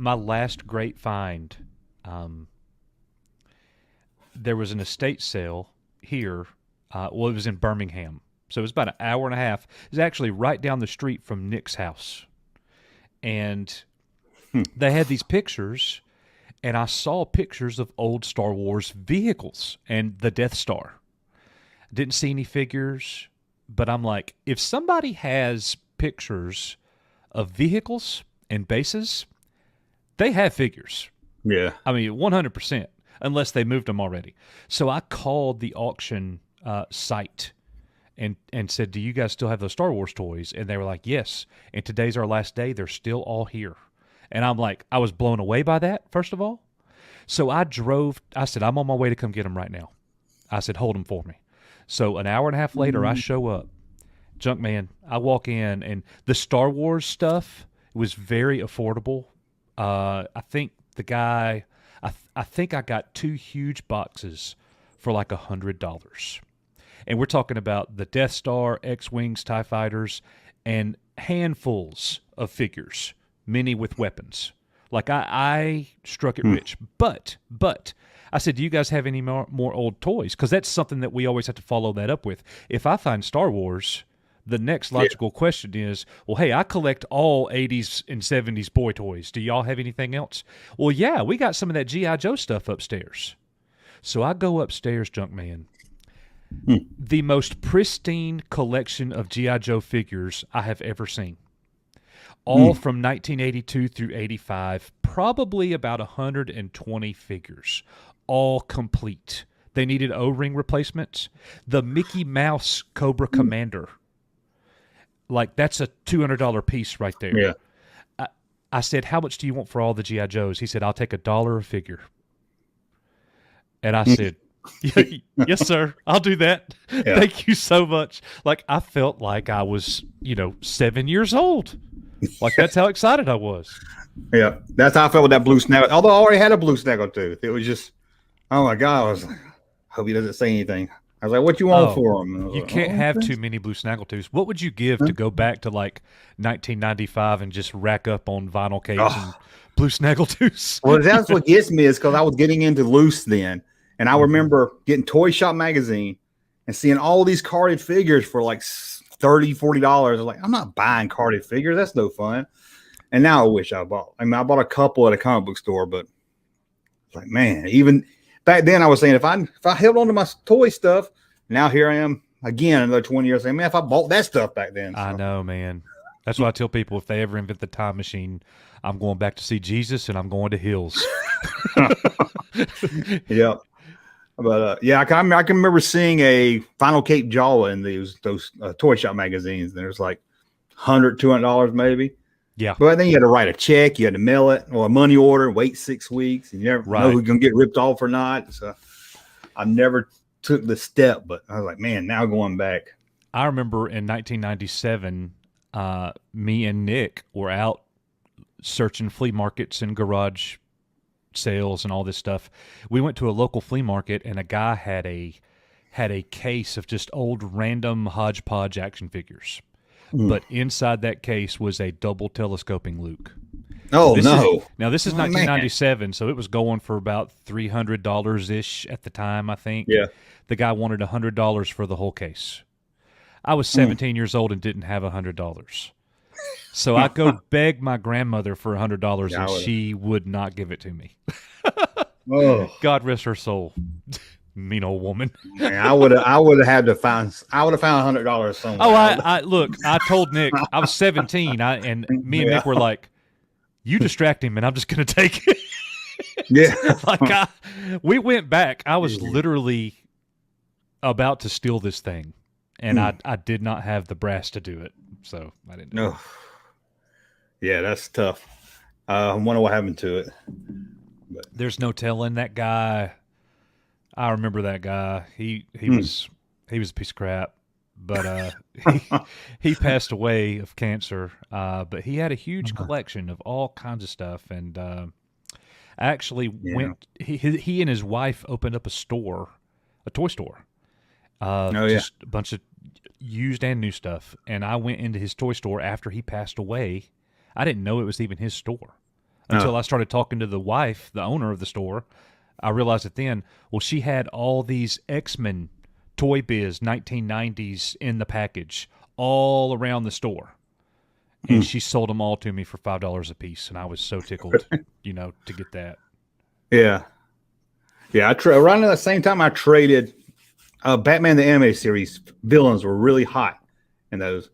my last great find, there was an estate sale here. Well, it was in Birmingham. So it was about an hour and a half. It was actually right down the street from Nick's house. And they had these pictures, and I saw pictures of old Star Wars vehicles and the Death Star. Didn't see any figures, but I'm like, if somebody has pictures of vehicles and bases, they have figures. Yeah. I mean, 100%, unless they moved them already. So I called the auction site and said, do you guys still have those Star Wars toys? And they were like, yes. And today's our last day. They're still all here. And I'm like, I was blown away by that, first of all. So I said, I'm on my way to come get them right now. I said, hold them for me. So an hour and a half later, I show up. Junkman, I walk in, and the Star Wars stuff was very affordable. I think the guy, I think I got 2 huge boxes for like $100. And we're talking about the Death Star, X-Wings, TIE Fighters, and handfuls of figures, many with weapons. Like, I struck it rich. But, I said, do you guys have any more old toys? Because that's something that we always have to follow that up with. If I find Star Wars, the next logical question is, well, hey, I collect all 80s and 70s boy toys. Do y'all have anything else? Well, yeah, we got some of that G.I. Joe stuff upstairs. So I go upstairs, Junkman. The most pristine collection of G.I. Joe figures I have ever seen. All from 1982 through 85, probably about 120 figures, all complete. They needed O-ring replacements. The Mickey Mouse Cobra Commander, like, that's a $200 piece right there. Yeah. I said, how much do you want for all the G.I. Joes? He said, I'll take $1 a figure. And I said, yes, sir, I'll do that. Yeah. Thank you so much. Like, I felt like I was, 7 years old. Like, that's how excited I was. Yeah, that's how I felt with that blue snaggle. Although I already had a blue snaggle tooth. It was just, oh my God, I was like, hope he doesn't say anything. I was like, what you want for him? You can't have too many blue snaggletooths. What would you give to go back to like 1995 and just rack up on vinyl case and blue snaggletooths? Well, that's what gets me, is because I was getting into loose then. And I remember getting Toy Shop magazine and seeing all these carded figures for like $30, $40. I was like, I'm not buying carded figures. That's no fun. And now I wish I bought. I mean, I bought a couple at a comic book store, but it's like, man, even back then I was saying, if I held on to my toy stuff, now here I am again another 20 years saying, man, if I bought that stuff back then. So. I know, man. That's why I tell people, if they ever invent the time machine, I'm going back to see Jesus and I'm going to Hills. Yeah. But yeah, I can remember seeing a Final Cape Jawa in those Toy Shop magazines. And there's like $100, $200 maybe. Yeah. But then you had to write a check, you had to mail it, or a money order, wait 6 weeks, and you never know who's going to get ripped off or not. So I never took the step, but I was like, man, now going back. I remember in 1997, me and Nick were out searching flea markets and garage sales and all this stuff. We went to a local flea market, and a guy had a case of just old random hodgepodge action figures. But inside that case was a double telescoping Luke. Oh, this no. This is 1997, so it was going for about $300-ish at the time, I think. Yeah. The guy wanted $100 for the whole case. I was 17 years old and didn't have $100. So I go beg my grandmother for $100, and she would not give it to me. God rest her soul. Mean old woman. Man, I would have found $100 somewhere. Oh, I look, I told Nick I was 17, and me and Nick were like, you distract him and I'm just gonna take it. Yeah. We went back. I was literally about to steal this thing, and I did not have the brass to do it. So I didn't do it. Yeah, that's tough. I wonder what happened to it. But there's no telling. That guy, I remember that guy. He was a piece of crap, but he passed away of cancer. But he had a huge collection of all kinds of stuff, and actually went. He and his wife opened up a toy store. Just a bunch of used and new stuff. And I went into his toy store after he passed away. I didn't know it was even his store. until I started talking to the wife, the owner of the store. I realized it then. Well, she had all these X-Men Toy Biz 1990s in the package all around the store. And she sold them all to me for $5 a piece, and I was so tickled, to get that. Yeah. Yeah, around that same time I traded Batman the Animated Series villains were really hot in those.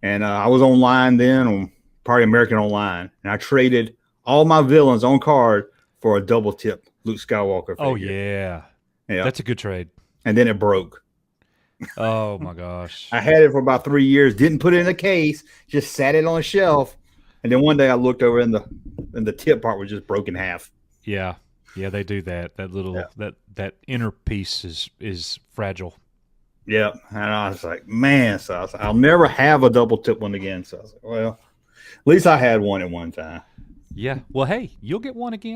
And I was online then on Party American Online, and I traded all my villains on card for a double tip Luke Skywalker figure. Oh, yeah. That's a good trade. And then it broke. Oh, my gosh. I had it for about 3 years, didn't put it in a case, just sat it on a shelf. And then one day I looked over and the tip part was just broken in half. Yeah. Yeah, they do that. That little that inner piece is fragile. Yeah. And I was like, man, so I was like, I'll never have a double tip one again. So I was like, well, at least I had one at one time. Yeah. Well, hey, you'll get one again.